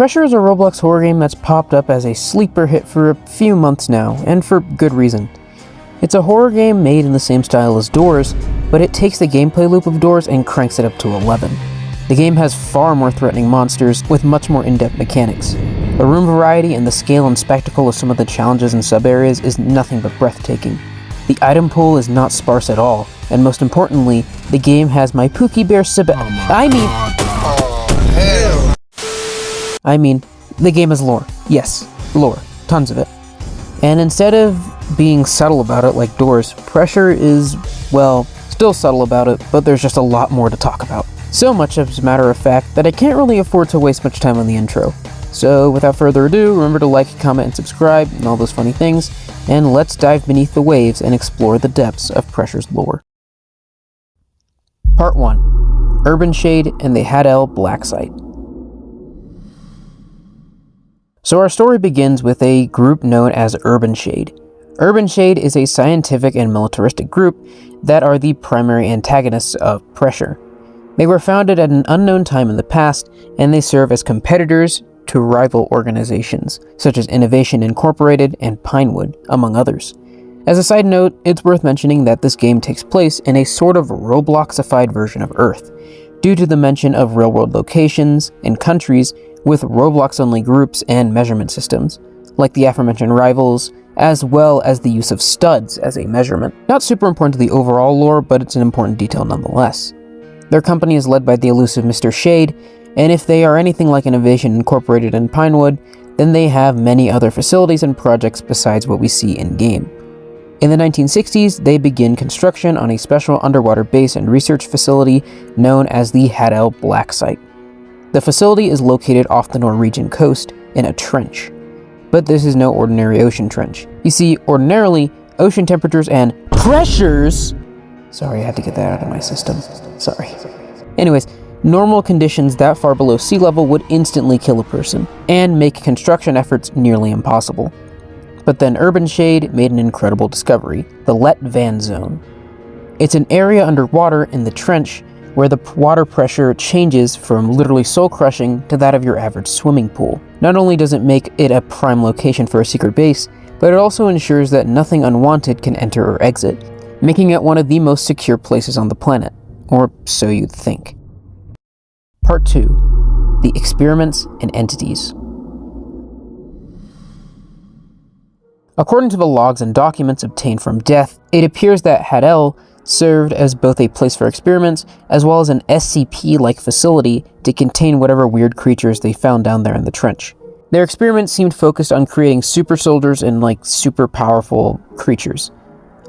Pressure is a Roblox horror game that's popped up as a sleeper hit for a few months now, and for good reason. It's a horror game made in the same style as Doors, but it takes the gameplay loop of Doors and cranks it up to 11. The game has far more threatening monsters with much more in-depth mechanics. The room variety and the scale and spectacle of some of the challenges and sub-areas is nothing but breathtaking. The item pool is not sparse at all, and most importantly, the game has my Pookie Bear the game has lore. Yes, lore. Tons of it. And instead of being subtle about it like Doors, Pressure is, well, still subtle about it, but there's just a lot more to talk about. So much as a matter of fact that I can't really afford to waste much time on the intro. So without further ado, remember to like, comment, and subscribe, and all those funny things, and let's dive beneath the waves and explore the depths of Pressure's lore. Part 1. Urban Shade and the Hadal Black Site. So our story begins with a group known as Urban Shade. Urban Shade is a scientific and militaristic group that are the primary antagonists of Pressure. They were founded at an unknown time in the past, and they serve as competitors to rival organizations, such as Innovation Incorporated and Pinewood, among others. As a side note, it's worth mentioning that this game takes place in a sort of Robloxified version of Earth, due to the mention of real-world locations and countries with Roblox-only groups and measurement systems, like the aforementioned rivals, as well as the use of studs as a measurement. Not super important to the overall lore, but it's an important detail nonetheless. Their company is led by the elusive Mr. Shade, and if they are anything like Innovation Incorporated and Pinewood, then they have many other facilities and projects besides what we see in-game. In the 1960s, they begin construction on a special underwater base and research facility known as the Hadal Black Site. The facility is located off the Norwegian coast in a trench. But this is no ordinary ocean trench. You see, ordinarily, ocean temperatures and pressures... Sorry, I had to get that out of my system. Sorry. Anyways, normal conditions that far below sea level would instantly kill a person, and make construction efforts nearly impossible. But then Urban Shade made an incredible discovery, the Let Van Zone. It's an area underwater in the trench where the water pressure changes from literally soul-crushing to that of your average swimming pool. Not only does it make it a prime location for a secret base, but it also ensures that nothing unwanted can enter or exit, making it one of the most secure places on the planet, or so you'd think. Part 2. The Experiments and Entities. According to the logs and documents obtained from Death, it appears that Hadal served as both a place for experiments as well as an SCP-like facility to contain whatever weird creatures they found down there in the trench. Their experiments seemed focused on creating super soldiers and super powerful creatures,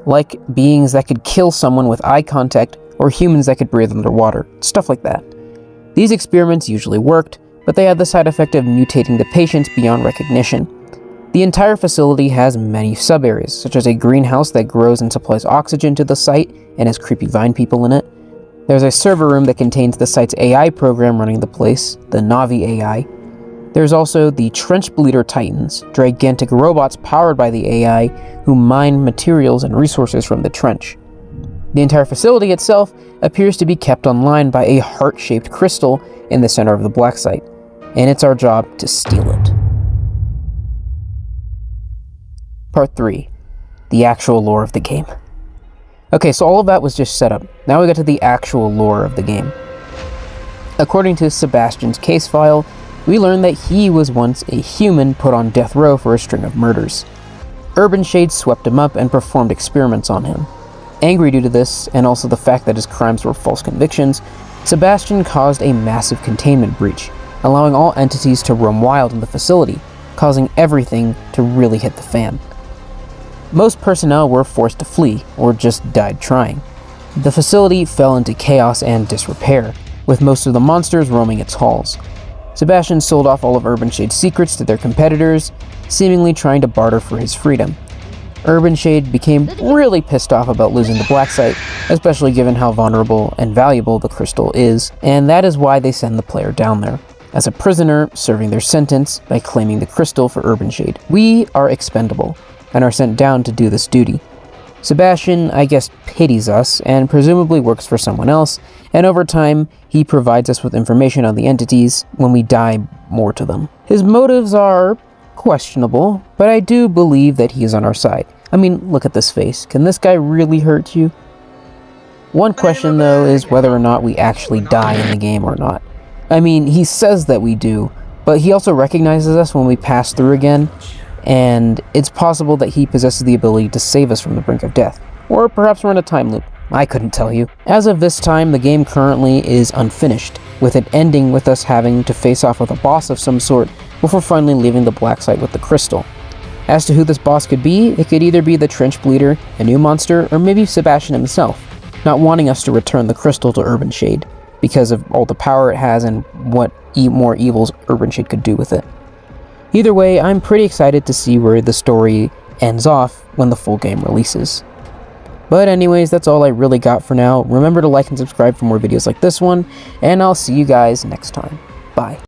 like beings that could kill someone with eye contact or humans that could breathe underwater, stuff like that. These experiments usually worked, but they had the side effect of mutating the patients beyond recognition. The entire facility has many sub-areas, such as a greenhouse that grows and supplies oxygen to the site and has creepy vine people in it. There's a server room that contains the site's AI program running the place, the Navi AI. There's also the Trench Bleeder Titans, gigantic robots powered by the AI who mine materials and resources from the trench. The entire facility itself appears to be kept online by a heart-shaped crystal in the center of the black site, and it's our job to steal it. Part 3. The actual lore of the game. Okay, so all of that was just setup. Now we get to the actual lore of the game. According to Sebastian's case file, we learn that he was once a human put on death row for a string of murders. Urban Shade swept him up and performed experiments on him. Angry due to this, and also the fact that his crimes were false convictions, Sebastian caused a massive containment breach, allowing all entities to roam wild in the facility, causing everything to really hit the fan. Most personnel were forced to flee, or just died trying. The facility fell into chaos and disrepair, with most of the monsters roaming its halls. Sebastian sold off all of Urban Shade's secrets to their competitors, seemingly trying to barter for his freedom. Urban Shade became really pissed off about losing the black site, especially given how vulnerable and valuable the crystal is, and that is why they send the player down there, as a prisoner serving their sentence by claiming the crystal for Urban Shade. We are expendable, and are sent down to do this duty. Sebastian, I guess, pities us and presumably works for someone else, and over time, he provides us with information on the entities when we die more to them. His motives are questionable, but I do believe that he is on our side. I mean, look at this face. Can this guy really hurt you? One question, though, is whether or not we actually die in the game or not. I mean, he says that we do, but he also recognizes us when we pass through again, and it's possible that he possesses the ability to save us from the brink of death. Or perhaps we're in a time loop. I couldn't tell you. As of this time, the game currently is unfinished, with it ending with us having to face off with a boss of some sort before finally leaving the black site with the crystal. As to who this boss could be, it could either be the Trench Bleeder, a new monster, or maybe Sebastian himself, not wanting us to return the crystal to Urban Shade, because of all the power it has and what more evils Urban Shade could do with it. Either way, I'm pretty excited to see where the story ends off when the full game releases. But anyways, that's all I really got for now. Remember to like and subscribe for more videos like this one, and I'll see you guys next time. Bye.